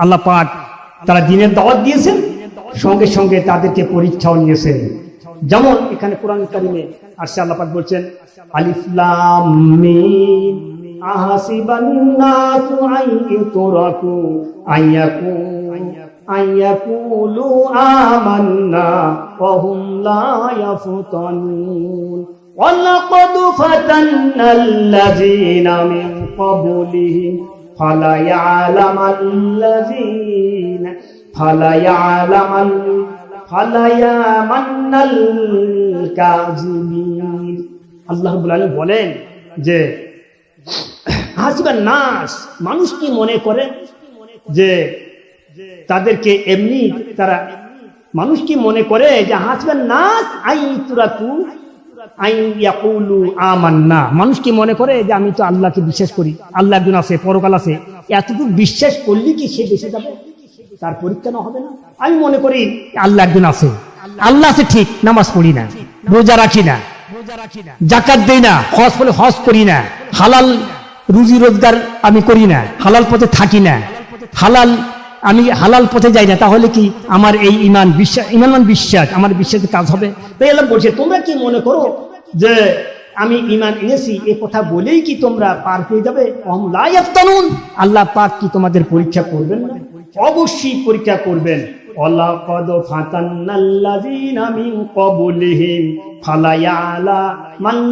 আল্লাহ পাক তারা দ্বীনের দাওয়াত দিয়েছেন, সঙ্গে সঙ্গে তাদেরকে পরীক্ষাও নিয়েছেন। যেমন এখানে কোরআন কারিমে আসছে, আল্লাহ পাক বলছেন আলিফ লাম মিম আহাসিবান নাসু আইয়ুতরাকু আইয়াকুলু আমান্না ওয়া হুম লা ইয়াফতানুন ওয়ালাকাদ ফাতান্নাল্লাযীনা মিন ক্বাবলিহিম ফালায়ামান্নাল কাযিবিন। আল্লাহ রাব্বুল আলামিন বলেন যে হাসিবান নাস, মানুষ কি মনে করে যে তাদেরকে এমনি তারা, মানুষ কি মনে করে যে হাসিবান নাস আইতুরাকু আইয়াকুলু আমান্না, মানুষ কি মনে করে যে আমি তো আল্লাহকে বিশ্বাস করি, আল্লাহ একজন আছে, পরকাল আছে, এতটুকু বিশ্বাস করলে কি সে বেঁচে যাবে? তার পরীক্ষা না হবে না? আমি মনে করি আল্লাহ একজন আছে, আল্লাহ আছে ঠিক, নামাজ পড়ি না, রোজা রাখি না, যাকাত দেই না, হজ বলে হজ করি না, হালাল রুজি রোজগার আমি করি না, হালাল পথে থাকি না, আমি হালাল পথে যাই না, তাহলে কি আমার এই ইমান বিশ্বাস আমার বিশ্বাসের কাজ হবে? তাই আল্লাহ বলছে তোমরা কি মনে করো যে আমি ইমান এনেছি এ কথা বলেই কি তোমরা পার পেয়ে যাবে? লা ইয়াফতানুন, আল্লাহ পাক কি তোমাদের পরীক্ষা করবেন না? অবশ্যই পরীক্ষা করবেন। ওয়ালাকাদ ফাতান্নাল্লাযীনা মিন ক্বাবলিহিম ফালায়ালামাল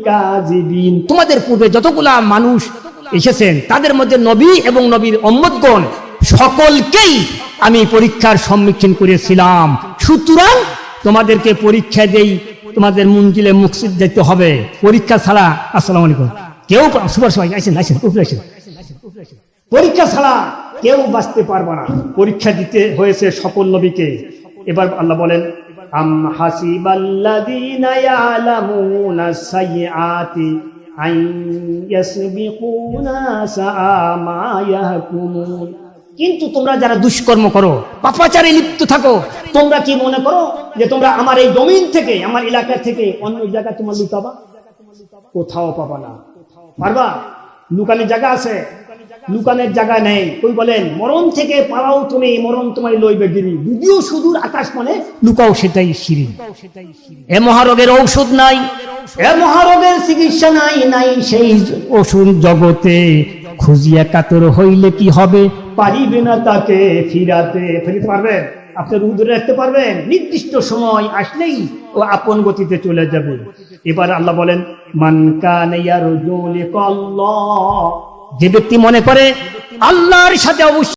কাযিবিন, তোমাদের পূর্বে যতগুলা মানুষ এসেছেন তাদের মধ্যে নবী এবং নবীর উম্মতগণ সকলকেই আমি পরীক্ষার সম্মুখীন করেছিলাম। সুতরাং তোমাদেরকে পরীক্ষা দেই, তোমাদের মঞ্জিলে মুকসিদ যেতে হবে, পরীক্ষা ছাড়া। আসসালামু আলাইকুম। কেউ সুপার সবাই আইছেন পরীক্ষা ছাড়া কেউ বাঁচতে পারবে না। পরীক্ষা দিতে হয়েছে সকল নবীকে। এবার আল্লাহ বলেন আম হাসিবাল্লাযীনা ইয়ালামুনা সাইয়্যাতি আন ইয়াসবিকুনা সাআ মা ইয়াহকুমুন, কিন্তু তোমরা যারা দুষ্কর্ম করো, পাপাচারে লিপ্ত থাকো, তোমরা কি মনে করো যে তোমরা আমার এই জমিন থেকে, আমার এলাকা থেকে অন্য জায়গায় তোমার লুকাবা? কোথাও পাবা না। পারবা? লুকানোর জায়গা আছে? লুকানোর জায়গা নেই। কই বলেন মরণ থেকে পালাও তুমি, মরণ তোমায় লইবে গিরি, যদিও সুদূর আকাশ মানে লুকাও সেটাই শিরিন। এ মহারোগের ঔষধ নাই, এ মহারোগের চিকিৎসা নাই সেই ওষুধ জগতে, খুঁজিয়া কাতর হইলে কি হবে, পারিবে না তাকে ফিরিতে পারবেন? আপনি রূপ ধরে রাখতে পারবেন? নির্দিষ্ট সময় আসলেই ও আপন গতিতে চলে যাবে। এবার আল্লাহ বলেন মান কানা ইয়ারজু লিকাল্লাহ, যে ব্যক্তি মনে করে আল্লাহর সাথে অবশ্যই